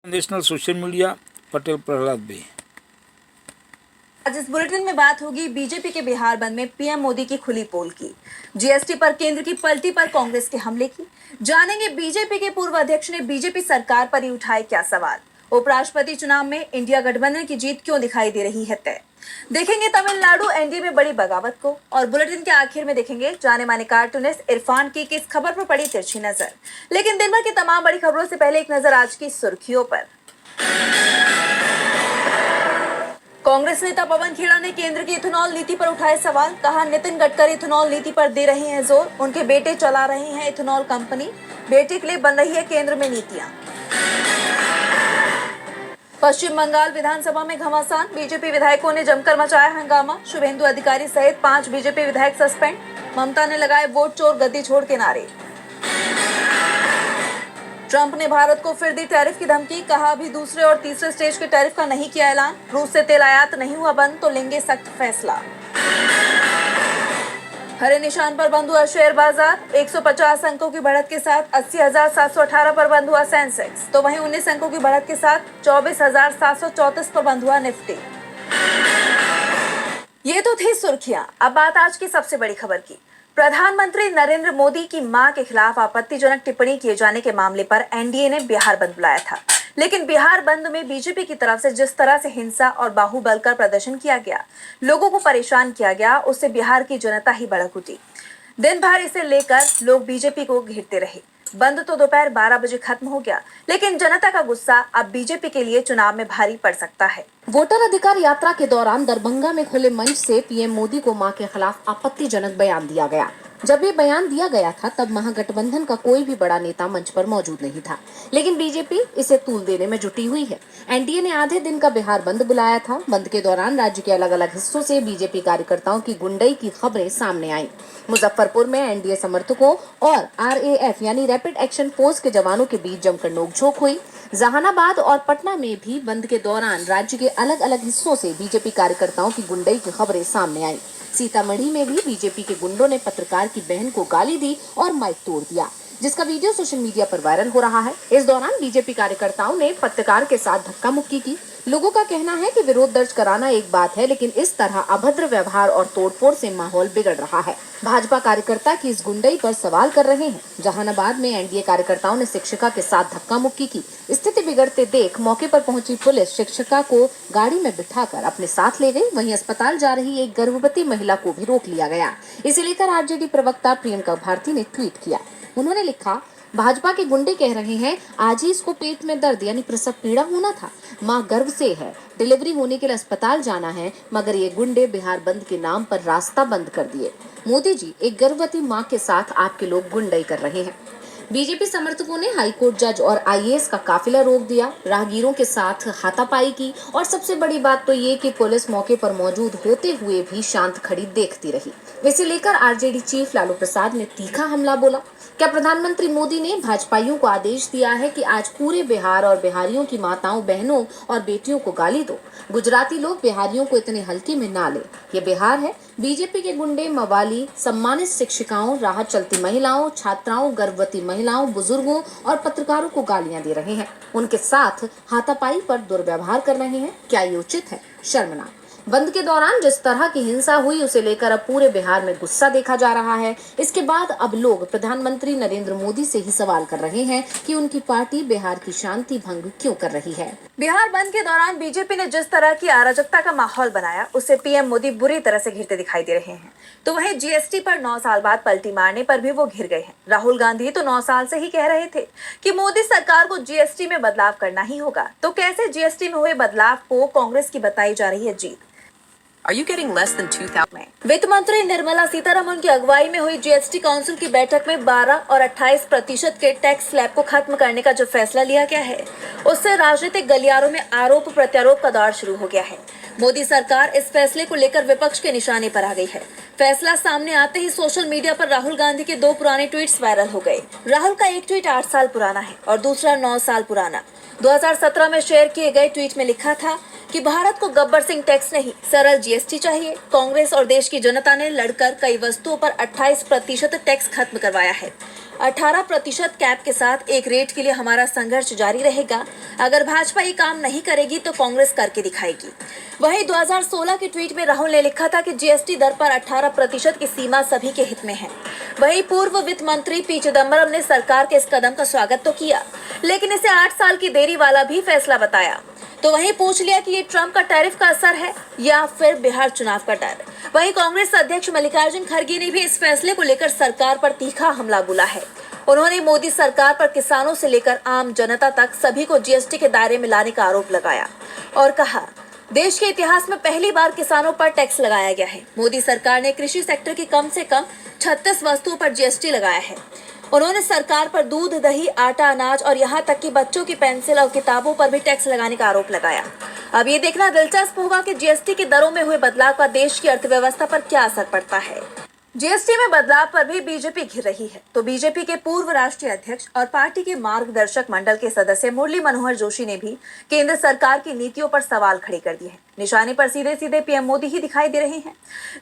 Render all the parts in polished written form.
National social media Patel Prahlad भाई। आज इस बुलेटिन में बात होगी बीजेपी के बिहार बंद में पीएम मोदी की खुली पोल की, जीएसटी पर केंद्र की पलटी पर कांग्रेस के हमले की। जानेंगे बीजेपी के पूर्व अध्यक्ष ने बीजेपी सरकार पर ही उठाए क्या सवाल। उपराष्ट्रपति चुनाव में इंडिया गठबंधन की जीत क्यों दिखाई दे रही है तय। देखेंगे तमिलनाडु एनडीए में बड़ी बगावत को, और बुलेटिन के आखिर में देखेंगे जाने माने कार्टूनिस्ट इरफान की किस खबर पर पड़ी तिरछी नजर। लेकिन दिन भर की तमाम बड़ी खबरों से पहले एक नजर आज की सुर्खियों पर। कांग्रेस नेता पवन खेड़ा ने केंद्र की इथेनॉल नीति पर उठाए सवाल। कहा, नितिन गडकरी इथेनॉल नीति पर दे रहे हैं जोर, उनके बेटे चला रहे हैं इथेनॉल कंपनी, बेटे के लिए बन रही है केंद्र में नीतियां। पश्चिम बंगाल विधानसभा में घमासान, बीजेपी विधायकों ने जमकर मचाया हंगामा। शुभेंदु अधिकारी सहित 5 बीजेपी विधायक सस्पेंड। ममता ने लगाए वोट चोर गद्दी छोड़ के नारे। ट्रंप ने भारत को फिर दी टैरिफ की धमकी। कहा, अभी दूसरे और तीसरे स्टेज के टैरिफ का नहीं किया ऐलान। रूस से तेल आयात नहीं हुआ बंद तो लेंगे सख्त फैसला। हरे निशान पर बंद हुआ शेयर बाजार। 150 अंकों की बढ़त के साथ 80,718 पर बंद हुआ सेंसेक्स, तो वहीं 19 अंकों की बढ़त के साथ 24,734 पर बंद हुआ निफ्टी। ये तो थी सुर्खियां। अब बात आज की सबसे बड़ी खबर की। प्रधानमंत्री नरेंद्र मोदी की मां के खिलाफ आपत्तिजनक टिप्पणी किए जाने के मामले पर एनडीए ने बिहार बंद बुलाया था। लेकिन बिहार बंद में बीजेपी की तरफ से जिस तरह से हिंसा और बाहुबल का प्रदर्शन किया गया, लोगों को परेशान किया गया, उससे बिहार की जनता ही भड़क उठी। दिन भर इसे लेकर लोग बीजेपी को घेरते रहे। बंद तो दोपहर 12 बजे खत्म हो गया, लेकिन जनता का गुस्सा अब बीजेपी के लिए चुनाव में भारी पड़ सकता है। वोटर अधिकार यात्रा के दौरान दरभंगा में खुले मंच से पीएम मोदी को मां के खिलाफ आपत्तिजनक बयान दिया गया। जब ये बयान दिया गया था तब महागठबंधन का कोई भी बड़ा नेता मंच पर मौजूद नहीं था, लेकिन बीजेपी इसे तूल देने में जुटी हुई है। एनडीए ने आधे दिन का बिहार बंद बुलाया था। बंद के दौरान राज्य के अलग अलग हिस्सों से बीजेपी कार्यकर्ताओं की गुंडई की खबरें सामने आई। मुजफ्फरपुर में एनडीए समर्थकों और आरएएफ यानी रैपिड एक्शन फोर्स के जवानों के बीच जमकर नोकझोंक हुई। जहानाबाद और पटना में भी बंद के दौरान राज्य के अलग अलग हिस्सों से बीजेपी कार्यकर्ताओं की गुंडई की खबरें सामने आई। सीतामढ़ी में भी बीजेपी के गुंडों ने पत्रकार की बहन को गाली दी और माइक तोड़ दिया, जिसका वीडियो सोशल मीडिया पर वायरल हो रहा है। इस दौरान बीजेपी कार्यकर्ताओं ने पत्रकार के साथ धक्का मुक्की की। लोगों का कहना है कि विरोध दर्ज कराना एक बात है, लेकिन इस तरह अभद्र व्यवहार और तोड़फोड़ से माहौल बिगड़ रहा है। भाजपा कार्यकर्ता की इस गुंडई पर सवाल कर रहे हैं। जहानाबाद में एनडीए कार्यकर्ताओं ने शिक्षिका के साथ धक्का मुक्की की। स्थिति बिगड़ते देख मौके पर पहुंची पुलिस शिक्षिका को गाड़ी में बिठाकर अपने साथ ले गई। वहीं अस्पताल जा रही एक गर्भवती महिला को भी रोक लिया गया। इसे लेकर आरजेडी प्रवक्ता प्रियंका भारती ने ट्वीट किया। उन्होंने लिखा, भाजपा के गुंडे कह रहे हैं आज ही इसको पेट में दर्द यानी प्रसव पीड़ा होना था, माँ गर्भ से है, डिलीवरी होने के लिए अस्पताल जाना है, मगर ये गुंडे बिहार बंद के नाम पर रास्ता बंद कर दिए। मोदी जी, एक गर्भवती माँ के साथ आपके लोग गुंडई कर रहे हैं। बीजेपी समर्थकों ने हाईकोर्ट जज और आईएएस का काफिला रोक दिया, राहगीरों के साथ हाथापाई की, और सबसे बड़ी बात तो ये कि पुलिस मौके पर मौजूद होते हुए भी शांत खड़ी देखती रही। इसे लेकर आरजेडी चीफ लालू प्रसाद ने तीखा हमला बोला। क्या प्रधानमंत्री मोदी ने भाजपाइयों को आदेश दिया है कि आज पूरे बिहार और बिहारियों की माताओं, बहनों और बेटियों को गाली दो? गुजराती लोग बिहारियों को इतने हल्के में ना ले। ये बिहार है। बीजेपी के गुंडे मवाली सम्मानित शिक्षिकाओं, राह चलती महिलाओं, छात्राओं, गर्भवती महिलाओं, बुजुर्गों और पत्रकारों को गालियां दे रहे हैं। उनके साथ हाथापाई पर दुर्व्यवहार कर रहे हैं। क्या ये उचित है? शर्मनाक। बंद के दौरान जिस तरह की हिंसा हुई उसे लेकर अब पूरे बिहार में गुस्सा देखा जा रहा है। इसके बाद अब लोग प्रधानमंत्री नरेंद्र मोदी से ही सवाल कर रहे हैं कि उनकी पार्टी बिहार की शांति भंग क्यों कर रही है। बिहार बंद के दौरान बीजेपी ने जिस तरह की अराजकता का माहौल बनाया, उससे पीएम मोदी बुरी तरह से घिरते दिखाई दे रहे हैं। तो वहीं जीएसटी पर 9 साल बाद पलटी मारने पर भी वो घिर गए हैं। राहुल गांधी तो 9 साल से ही कह रहे थे कि मोदी सरकार को जीएसटी में बदलाव करना ही होगा, तो कैसे जीएसटी में हुए बदलाव को कांग्रेस की बताई जा रही है जीत। Are you getting less than 2,000? वित्त मंत्री निर्मला सीतारमण की अगुवाई में हुई जीएसटी काउंसिल की बैठक में 12 और 28% के टैक्स स्लैब को खत्म करने का जो फैसला लिया गया है, उससे राजनीतिक गलियारों में आरोप प्रत्यारोप का दौर शुरू हो गया है। मोदी सरकार इस फैसले को लेकर विपक्ष के निशाने पर आ गई है। फैसला सामने आते ही सोशल मीडिया पर राहुल गांधी के 2 पुराने ट्वीट्स वायरल हो गए। राहुल का एक ट्वीट 8 साल पुराना है और दूसरा 9 साल पुराना। 2017 में शेयर किए गए ट्वीट में लिखा था कि भारत को गब्बर सिंह टैक्स नहीं, सरल जीएसटी चाहिए। कांग्रेस और देश की जनता ने लड़कर कई वस्तुओं पर 28% टैक्स खत्म करवाया है। 18% कैप के साथ एक रेट के लिए हमारा संघर्ष जारी रहेगा। अगर भाजपा ये काम नहीं करेगी तो कांग्रेस करके दिखाएगी। वहीं 2016 के ट्वीट में राहुल ने लिखा था कि जीएसटी दर पर 18% की सीमा सभी के हित में है। वहीं पूर्व वित्त मंत्री पी चिदम्बरम ने सरकार के इस कदम का स्वागत तो किया, लेकिन इसे 8 साल की देरी वाला भी फैसला बताया। तो वहीं पूछ लिया कि ये ट्रंप का टैरिफ का असर है या फिर बिहार चुनाव का डर। वहीं कांग्रेस अध्यक्ष मल्लिकार्जुन खड़गे ने भी इस फैसले को लेकर सरकार पर तीखा हमला बोला है। उन्होंने मोदी सरकार पर किसानों से लेकर आम जनता तक सभी को जीएसटी के दायरे में लाने का आरोप लगाया और कहा, देश के इतिहास में पहली बार किसानों पर टैक्स लगाया गया है। मोदी सरकार ने कृषि सेक्टर की कम से कम 36 वस्तुओं पर जीएसटी लगाया है। उन्होंने सरकार पर दूध, दही, आटा, अनाज और यहाँ तक कि बच्चों की पेंसिल और किताबों पर भी टैक्स लगाने का आरोप लगाया। अब ये देखना दिलचस्प होगा कि जीएसटी की दरों में हुए बदलाव का देश की अर्थव्यवस्था पर क्या असर पड़ता है। जीएसटी में बदलाव पर भी बीजेपी घिर रही है। तो बीजेपी के पूर्व राष्ट्रीय अध्यक्ष और पार्टी के मार्गदर्शक मंडल के सदस्य मुरली मनोहर जोशी ने भी केंद्र सरकार की नीतियों पर सवाल खड़े कर दिए हैं। निशाने पर सीधे सीधे पीएम मोदी ही दिखाई दे रहे हैं।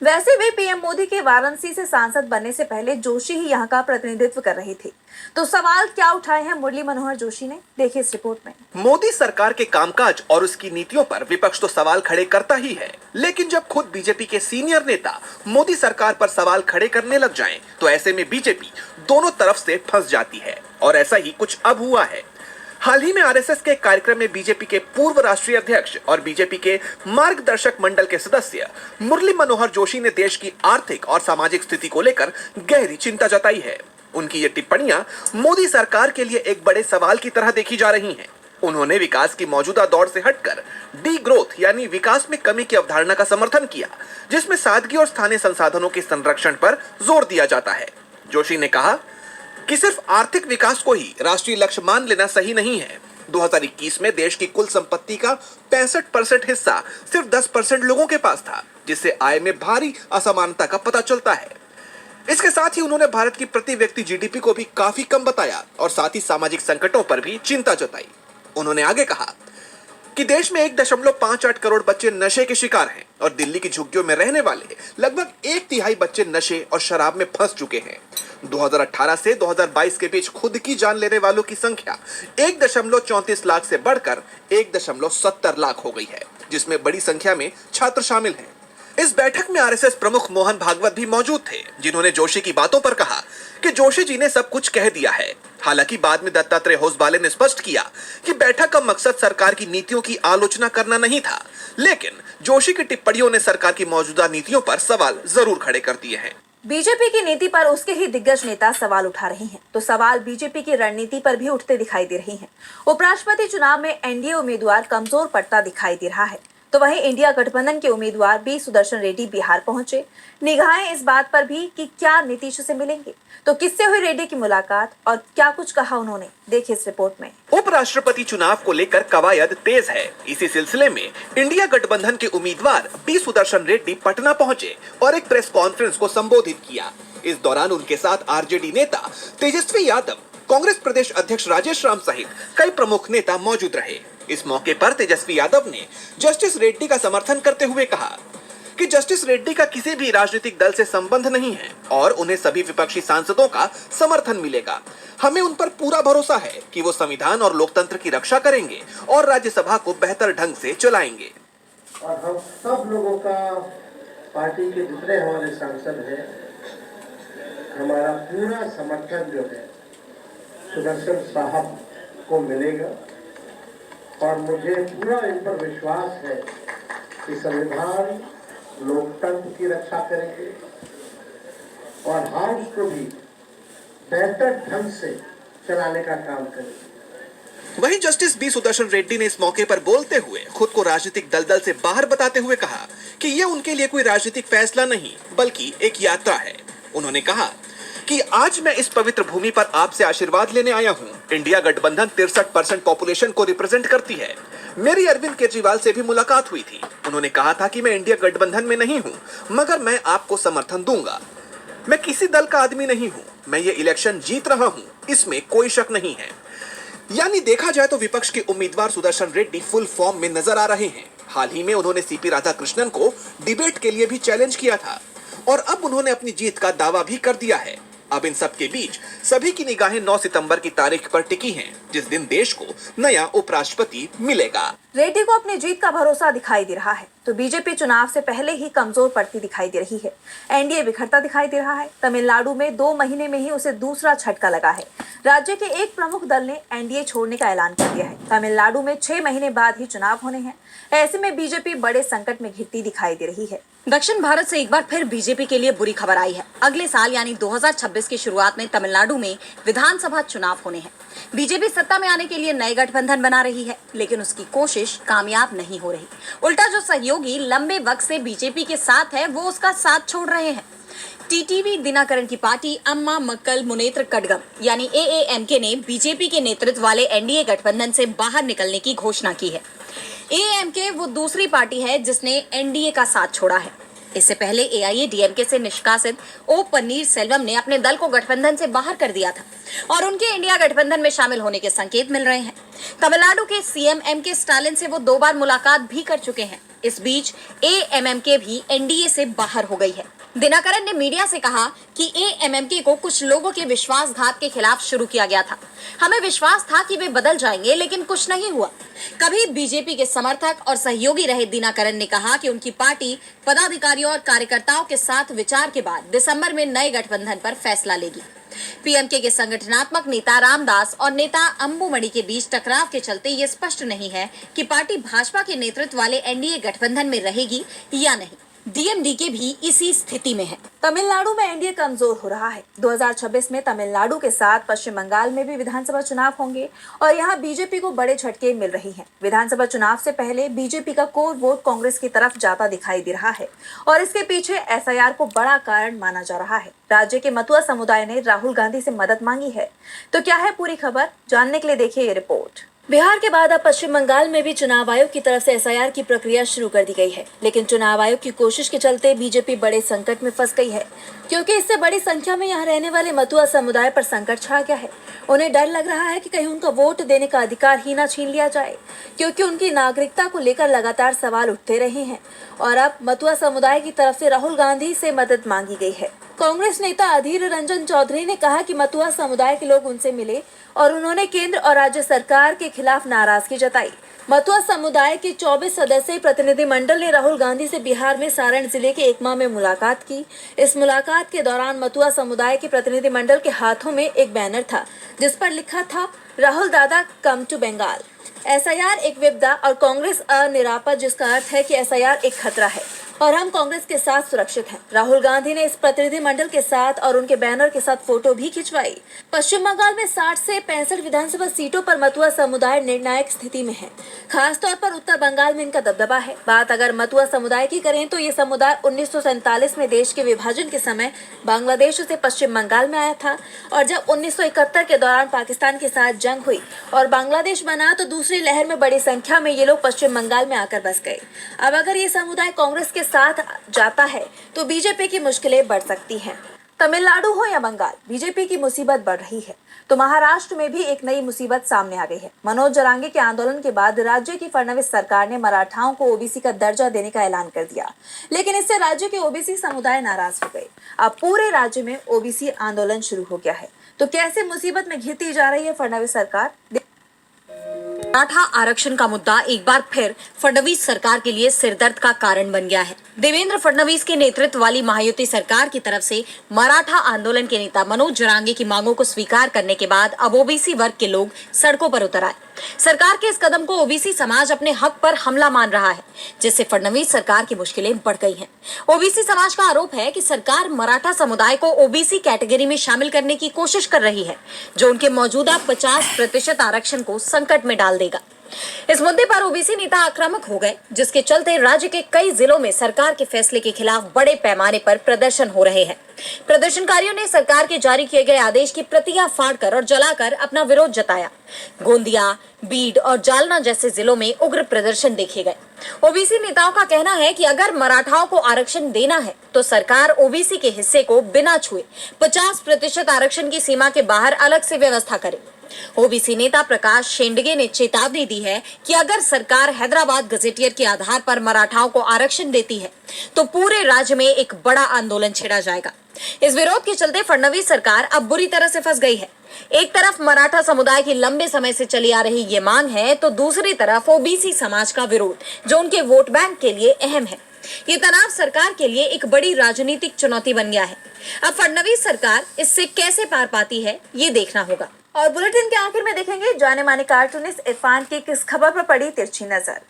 वैसे भी पीएम मोदी के वाराणसी से सांसद बनने से पहले जोशी ही यहाँ का प्रतिनिधित्व कर रहे थे। तो सवाल क्या उठाए हैं मुरली मनोहर जोशी ने, देखिए इस रिपोर्ट में। मोदी सरकार के कामकाज और उसकी नीतियों पर विपक्ष तो सवाल खड़े करता ही है, लेकिन जब खुद बीजेपी के सीनियर नेता मोदी सरकार पर सवाल खड़े करने लग जाएं, तो ऐसे में बीजेपी दोनों तरफ से फंस जाती है। और ऐसा ही कुछ अब हुआ है। हाल ही में आरएसएस के कार्यक्रम में बीजेपी के पूर्व राष्ट्रीय अध्यक्ष और बीजेपी के मार्गदर्शक मंडल के सदस्य मुरली मनोहर जोशी ने देश की आर्थिक और सामाजिक स्थिति को लेकर गहरी चिंता जताई है। उनकी ये टिप्पणियां मोदी सरकार के लिए एक बड़े सवाल की तरह देखी जा रही हैं। उन्होंने विकास की मौजूदा दौर से हटकर डी ग्रोथ यानी विकास में कमी की अवधारणा का समर्थन किया, जिसमें सादगी और स्थानीय संसाधनों के संरक्षण पर जोर दिया जाता है। जोशी ने कहा कि सिर्फ आर्थिक विकास को ही राष्ट्रीय लक्ष्य मान लेना सही नहीं है। 2021 में देश की कुल संपत्ति का 65% हिस्सा सिर्फ 10% लोगों के पास था, जिससे आय में भारी असमानता का पता चलता है। इसके साथ ही उन्होंने भारत की प्रति व्यक्ति जीडीपी को भी काफी कम बताया और साथ ही सामाजिक संकटों पर भी चिंता जताई। उन्होंने आगे कहा कि देश में 1.58 करोड़ बच्चे नशे के शिकार हैं और दिल्ली की झुग्गियों में रहने वाले लगभग 1/3 बच्चे नशे और शराब में फंस चुके हैं। 2018 से 2022 के बीच खुद की जान लेने वालों की संख्या 1.34 लाख से बढ़कर 1.70 लाख हो गई है, जिसमें बड़ी संख्या में छात्र शामिल हैं। इस बैठक में आरएसएस प्रमुख मोहन भागवत भी मौजूद थे, जिन्होंने जोशी की बातों पर कहा कि जोशी जी ने सब कुछ कह दिया है। हालांकि बाद में दत्तात्रेय होसबाले ने स्पष्ट किया कि बैठक का मकसद सरकार की नीतियों की आलोचना करना नहीं था, लेकिन जोशी की टिप्पणियों ने सरकार की मौजूदा नीतियों पर सवाल जरूर खड़े कर दिए हैं। बीजेपी की नीति पर उसके ही दिग्गज नेता सवाल उठा रहे हैं, तो सवाल बीजेपी की रणनीति पर भी उठते दिखाई दे रहे हैं। उपराष्ट्रपति चुनाव में एनडीए उम्मीदवार कमजोर पड़ता दिखाई दे रहा है, तो वहीं इंडिया गठबंधन के उम्मीदवार बी सुदर्शन रेड्डी बिहार पहुंचे। निगाहें इस बात पर भी कि क्या नीतीश से मिलेंगे, तो किससे हुई रेड्डी की मुलाकात और क्या कुछ कहा उन्होंने, देखिए इस रिपोर्ट में। उपराष्ट्रपति चुनाव को लेकर कवायद तेज है। इसी सिलसिले में इंडिया गठबंधन के उम्मीदवार बी सुदर्शन रेड्डी पटना पहुंचे और एक प्रेस कॉन्फ्रेंस को संबोधित किया। इस दौरान उनके साथ आरजेडी नेता तेजस्वी यादव, कांग्रेस प्रदेश अध्यक्ष राजेश राम सहित कई प्रमुख नेता मौजूद रहे। इस मौके पर तेजस्वी यादव ने जस्टिस रेड्डी का समर्थन करते हुए कहा कि जस्टिस रेड्डी का किसी भी राजनीतिक दल से संबंध नहीं है और उन्हें सभी विपक्षी सांसदों का समर्थन मिलेगा। हमें उन पर पूरा भरोसा है कि वो संविधान और लोकतंत्र की रक्षा करेंगे और राज्यसभा को बेहतर ढंग से चलाएंगे। और हम सब लोगों का, पार्टी के जितने हमारे सांसद हैं, हमारा पूरा समर्थन जो है सुदर्शन साहब को मिलेगा और मुझे पूरा इन पर विश्वास है कि संविधान लोकतंत्र की रक्षा करेंगे और हाउस को भी बेहतर ढंग से चलाने का काम करेंगे। वहीं जस्टिस बी सुदर्शन रेड्डी ने इस मौके पर बोलते हुए खुद को राजनीतिक दलदल से बाहर बताते हुए कहा कि ये उनके लिए कोई राजनीतिक फैसला नहीं बल्कि एक यात्रा है। उन्होंने कहा कि आज मैं इस पवित्र भूमि पर आपसे आशीर्वाद लेने आया हूं। इंडिया गठबंधन 63% पॉपुलेशन को रिप्रेजेंट करती है। मेरी अरविंद केजरीवाल से भी मुलाकात हुई थी। उन्होंने कहा था कि मैं इंडिया गठबंधन में नहीं हूं, मगर मैं आपको समर्थन दूंगा। मैं किसी दल का आदमी नहीं हूं, मैं ये इलेक्शन जीत रहा हूं, इसमें कोई शक नहीं है। यानी देखा जाए तो विपक्ष के उम्मीदवार सुदर्शन रेड्डी फुल फॉर्म में नजर आ रहे हैं। हाल ही में उन्होंने सीपी राधाकृष्णन को डिबेट के लिए भी चैलेंज किया था और अब उन्होंने अपनी जीत का दावा भी कर दिया है। अब इन सब के बीच सभी की निगाहें 9 सितंबर की तारीख पर टिकी हैं, जिस दिन देश को नया उपराष्ट्रपति मिलेगा। रेड्डी को अपनी जीत का भरोसा दिखाई दे रहा है तो बीजेपी चुनाव से पहले ही कमजोर पड़ती दिखाई दे रही है। एनडीए बिखरता दिखाई दे रहा है। तमिलनाडु में 2 महीने में ही उसे दूसरा झटका लगा है। राज्य के एक प्रमुख दल ने एनडीए छोड़ने का ऐलान कर दिया है। तमिलनाडु में 6 महीने बाद ही चुनाव होने हैं। ऐसे में बीजेपी बड़े संकट में घिरती दिखाई दे रही है। दक्षिण भारत से एक बार फिर बीजेपी के लिए बुरी खबर आई है। अगले साल यानी 2026 की शुरुआत में तमिलनाडु में विधानसभा चुनाव होने हैं। बीजेपी सत्ता में आने के लिए नए गठबंधन बना रही है, लेकिन उसकी कोशिश कामयाब नहीं हो रही। उल्टा जो सहयोगी लंबे वक्त से बीजेपी के साथ है वो उसका साथ छोड़ रहे हैं। टीटीवी दिनाकरन की पार्टी अम्मा मक्कल मुनेत्र कड़गम यानी एएएमके ने बीजेपी के नेतृत्व वाले एनडीए गठबंधन से बाहर निकलने की घोषणा की है। एएमके वो दूसरी पार्टी है जिसने एनडीए का साथ छोड़ा है। इससे पहले एआईएडीएमके से निष्कासित ओ पन्नीर सेल्वम ने अपने दल को गठबंधन से बाहर कर दिया था और उनके इंडिया गठबंधन में शामिल होने के संकेत मिल रहे हैं। तमिलनाडु के सीएम एमके स्टालिन से वो 2 बार मुलाकात भी कर चुके हैं। इस बीच एएमएमके भी एनडीए से बाहर हो गई है। दिनाकरन ने मीडिया से कहा कि एएमएमके को कुछ लोगों के विश्वासघात के खिलाफ शुरू किया गया था। हमें विश्वास था कि वे बदल जाएंगे, लेकिन कुछ नहीं हुआ। कभी बीजेपी के समर्थक और सहयोगी रहे दिनाकरन ने कहा कि उनकी पार्टी पदाधिकारियों और कार्यकर्ताओं के साथ विचार के बाद दिसंबर में नए गठबंधन पर फैसला लेगी। पीएमके के संगठनात्मक नेता रामदास और नेता अंबुमणि के बीच टकराव के चलते ये स्पष्ट नहीं है कि पार्टी भाजपा के नेतृत्व वाले एनडीए गठबंधन में रहेगी या नहीं। डीएमडीके भी इसी स्थिति में है। तमिलनाडु में एनडीए कमजोर हो रहा है। 2026 में तमिलनाडु के साथ पश्चिम बंगाल में भी विधानसभा चुनाव होंगे और यहाँ बीजेपी को बड़े झटके मिल रही हैं। विधानसभा चुनाव से पहले बीजेपी का कोर वोट कांग्रेस की तरफ जाता दिखाई दे रहा है और इसके पीछे एसआईआर को बड़ा कारण माना जा रहा है। राज्य के मतुआ समुदाय ने राहुल गांधी से मदद मांगी है। तो क्या है पूरी खबर, जानने के लिए देखिए ये रिपोर्ट। बिहार के बाद अब पश्चिम बंगाल में भी चुनाव आयोग की तरफ से एसआईआर की प्रक्रिया शुरू कर दी गई है, लेकिन चुनाव आयोग की कोशिश के चलते बीजेपी बड़े संकट में फंस गई है, क्योंकि इससे बड़ी संख्या में यहाँ रहने वाले मतुआ समुदाय पर संकट छा गया है। उन्हें डर लग रहा है कि कहीं उनका वोट देने का अधिकार ही ना छीन लिया जाए, क्योंकि उनकी नागरिकता को लेकर लगातार सवाल उठते रहे हैं और अब मतुआ समुदाय की तरफ से राहुल गांधी से मदद मांगी गई है। कांग्रेस नेता अधीर रंजन चौधरी ने कहा कि मतुआ समुदाय के लोग उनसे मिले और उन्होंने केंद्र और राज्य सरकार के खिलाफ नाराजगी जताई। मतुआ समुदाय के 24 सदस्यीय प्रतिनिधिमंडल ने राहुल गांधी से बिहार में सारण जिले के एकमा में मुलाकात की। इस मुलाकात के दौरान मतुआ समुदाय के प्रतिनिधिमंडल के हाथों में एक बैनर था जिस पर लिखा था, राहुल दादा कम टू बंगाल। एसआईआर एक विपदा और कांग्रेस अनिरापद, जिसका अर्थ है कि एसआईआर एक खतरा है और हम कांग्रेस के साथ सुरक्षित हैं। राहुल गांधी ने इस प्रतिनिधिमंडल के साथ और उनके बैनर के साथ फोटो भी खिंचवाई। पश्चिम बंगाल में 60 से 65 विधानसभा सीटों पर मतुआ समुदाय निर्णायक स्थिति में है। खासतौर पर उत्तर बंगाल में इनका दबदबा है। बात अगर मतुआ समुदाय की करें तो ये समुदाय 1947 में देश के विभाजन के समय बांग्लादेश से पश्चिम बंगाल में आया था और जब 1971 के दौरान पाकिस्तान के साथ जंग हुई और बांग्लादेश बना तो दूसरी लहर में बड़ी संख्या में ये लोग पश्चिम बंगाल में आकर बस गए। अब अगर ये समुदाय कांग्रेस के साथ जाता है तो बीजेपी की मुश्किलें बढ़ सकती हैं। तमिलनाडु हो या बंगाल, बीजेपी की मुसीबत बढ़ रही है तो महाराष्ट्र में भी एक नई मुसीबत सामने आ गई है। मनोज जरांगे के आंदोलन के बाद राज्य की फडणवीस सरकार ने मराठाओं को ओबीसी का दर्जा देने का ऐलान कर दिया, लेकिन इससे राज्य के ओबीसी समुदाय नाराज हो गए। अब पूरे राज्य में ओबीसी आंदोलन शुरू हो गया है। तो कैसे मुसीबत में घिरती जा रही है फडणवीस सरकार। मराठा आरक्षण का मुद्दा एक बार फिर फडणवीस सरकार के लिए सिरदर्द का कारण बन गया है। देवेंद्र फडणवीस के नेतृत्व वाली महायुति सरकार की तरफ से मराठा आंदोलन के नेता मनोज जरांगे की मांगों को स्वीकार करने के बाद अब ओबीसी वर्ग के लोग सड़कों पर उतर आए। सरकार के इस कदम को ओबीसी समाज अपने हक पर हमला मान रहा है, जिससे फडणवीस सरकार की मुश्किलें बढ़ गई हैं। ओबीसी समाज का आरोप है कि सरकार मराठा समुदाय को ओबीसी कैटेगरी में शामिल करने की कोशिश कर रही है, जो उनके मौजूदा 50% आरक्षण को संकट में डाल देगा। इस मुद्दे पर ओबीसी नेता आक्रामक हो गए, जिसके चलते राज्य के कई जिलों में सरकार के फैसले के खिलाफ बड़े पैमाने पर प्रदर्शन हो रहे हैं। प्रदर्शनकारियों ने सरकार के जारी किए गए आदेश की प्रतियां फाड़कर और जलाकर अपना विरोध जताया। गोंदिया, बीड और जालना जैसे जिलों में उग्र प्रदर्शन देखे गए। ओबीसी नेताओं का कहना है कि अगर मराठाओं को आरक्षण देना है तो सरकार ओबीसी के हिस्से को बिना छुए 50% आरक्षण की सीमा के बाहर अलग से व्यवस्था करे। ओबीसी नेता प्रकाश शेंडगे ने चेतावनी दी है कि अगर सरकार हैदराबाद गजेटियर के आधार पर मराठाओं को आरक्षण देती है तो पूरे राज्य में एक बड़ा आंदोलन छेड़ा जाएगा। इस विरोध के चलते फडणवीस सरकार अब बुरी तरह से फंस गई है। एक तरफ मराठा समुदाय की लंबे समय से चली आ रही ये मांग है, तो दूसरी तरफ ओबीसी समाज का विरोध, जो उनके वोट बैंक के लिए अहम है। ये तनाव सरकार के लिए एक बड़ी राजनीतिक चुनौती बन गया है। अब फडणवीस सरकार इससे कैसे पार पाती है, ये देखना होगा। और बुलेटिन के आखिर में देखेंगे जाने माने कार्टूनिस्ट इरफान की किस खबर पर पड़ी तिरछी नजर।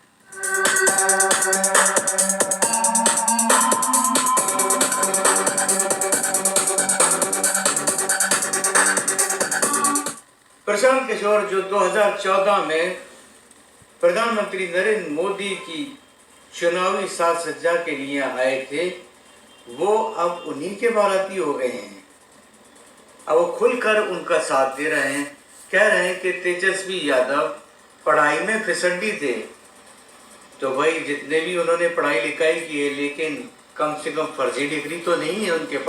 प्रशांत किशोर जो 2014 में प्रधानमंत्री नरेंद्र मोदी की चुनावी साज सज्जा के लिए आए थे, वो अब उन्हीं के बाराती हो गए हैं। अब वो खुलकर उनका साथ दे रहे हैं, कह रहे हैं कि तेजस्वी यादव पढ़ाई में फिसड्डी थे। तो भाई जितने भी उन्होंने पढ़ाई लिखाई की है, लेकिन कम से कम फर्जी डिग्री तो नहीं है उनके पास।